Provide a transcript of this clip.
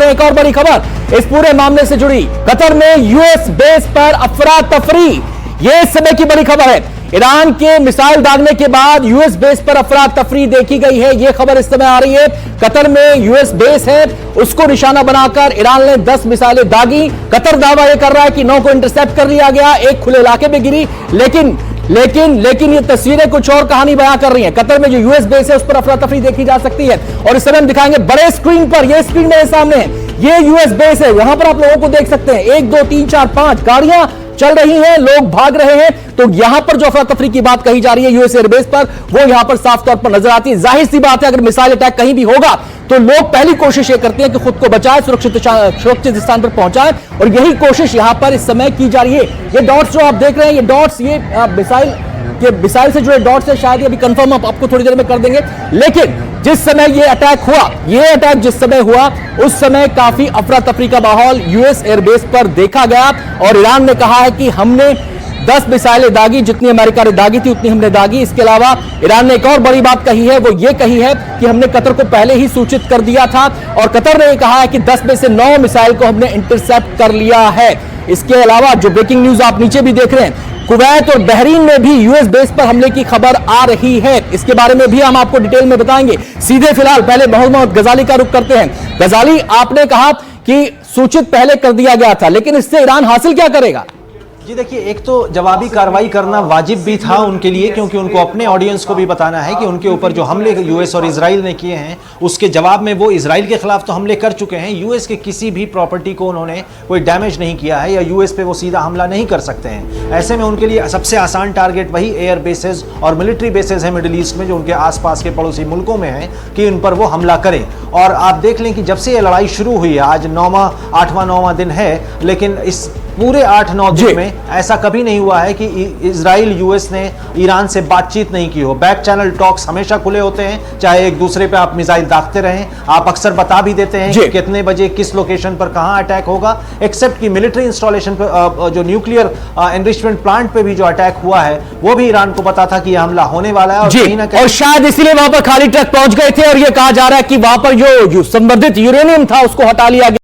एक और बड़ी खबर इस पूरे मामले से जुड़ी। कतर में यूएस बेस पर अफरा तफरी, यह इस समय की बड़ी खबर है। ईरान के मिसाइल दागने के बाद यूएस बेस पर अफरा तफरी देखी गई है, यह खबर इस समय आ रही है। कतर में यूएस बेस है, उसको निशाना बनाकर ईरान ने 10 मिसाइलें दागी। कतर दावा यह कर रहा है कि 9 को इंटरसेप्ट कर लिया गया, एक खुले इलाके में गिरी। लेकिन ये तस्वीरें कुछ और कहानी बयां कर रही हैं। कतर में जो यूएस बेस है उस पर अफरा तफरी देखी जा सकती है और इस समय हम दिखाएंगे बड़े स्क्रीन पर। यह स्क्रीन मेरे सामने है, ये यूएस बेस है। यहां पर आप लोगों को देख सकते हैं 1 2 3 4 5 गाड़ियां चल रही हैं, लोग भाग रहे हैं। तो यहां पर जो अफरा तफरी की बात कही जा रही है यूएस एयरबेस पर, वो यहां पर साफ तौर पर नजर आती है। जाहिर सी बात है, अगर मिसाइल अटैक कहीं भी होगा तो लोग पहली कोशिश ये करते हैं कि खुद को बचाए, सुरक्षित स्थान पर पहुंचाए, और यही कोशिश यहां पर इस समय की जा रही है। ये डॉट्स जो आप देख रहे हैं, ये डॉट्स ये मिसाइल से जुड़े डॉट्स है, शायद ये अभी कंफर्म आपको थोड़ी देर में कर देंगे। लेकिन जिस समय ये अटैक हुआ, ये अटैक जिस समय हुआ, उस समय काफी अफरा तफरी का माहौल यूएस एयरबेस पर देखा गया और ईरान ने कहा है कि हमने 10 मिसाइलें दागी, जितनी अमेरिका ने दागी थी उतनी हमने दागी। इसके अलावा ईरान ने एक और बड़ी बात कही है, वो ये कही है कि हमने कतर को पहले ही सूचित कर दिया था और कतर ने कहा है कि 10 में से 9 मिसाइल को हमने इंटरसेप्ट कर लिया है। इसके अलावा जो ब्रेकिंग न्यूज आप नीचे भी देख रहे हैं, कुवैत और बहरीन में भी यूएस बेस पर हमले की खबर आ रही है। इसके बारे में भी हम आपको डिटेल में बताएंगे। सीधे फिलहाल पहले मोहम्मद गजाली का रुख करते हैं। गजाली, आपने कहा कि सूचित पहले कर दिया गया था, लेकिन इससे ईरान हासिल क्या करेगा? जी देखिए, एक तो जवाबी कार्रवाई करना वाजिब भी था उनके लिए, क्योंकि उनको अपने ऑडियंस को भी बताना है कि उनके ऊपर जो हमले यूएस और इजराइल ने किए हैं उसके जवाब में वो इजराइल के खिलाफ तो हमले कर चुके हैं। यूएस के किसी भी प्रॉपर्टी को उन्होंने कोई डैमेज नहीं किया है या यूएस पे वो सीधा हमला नहीं कर सकते हैं। ऐसे में उनके लिए सबसे आसान टारगेट वही एयर बेसेस और मिलिट्री बेसेस है मिडिल ईस्ट में, जो उनके आसपास के पड़ोसी मुल्कों में है, कि उन पर वो हमला करें। और आप देख लें कि जब से ये लड़ाई शुरू हुई है, आज 8वां दिन है, लेकिन इस पूरे 8-9 दिन में ऐसा कभी नहीं हुआ है कि इजराइल यूएस ने ईरान से बातचीत नहीं की हो। बैक चैनल टॉक्स हमेशा खुले होते हैं, चाहे एक दूसरे पे आप मिसाइल दागते रहें। आप अक्सर बता भी देते हैं कि कितने बजे किस लोकेशन पर कहां अटैक होगा, एक्सेप्ट कि मिलिट्री इंस्टॉलेशन पर, जो न्यूक्लियर एनरिचमेंट प्लांट पे भी जो अटैक हुआ है, वो भी ईरान को पता था कि यह हमला होने वाला है। और कहीं ना कहीं और शायद इसीलिए वहां पर खाली ट्रक पहुंच गए थे और यह कहा जा रहा है कि वहां पर जो संबंधित यूरेनियम था उसको हटा लिया गया।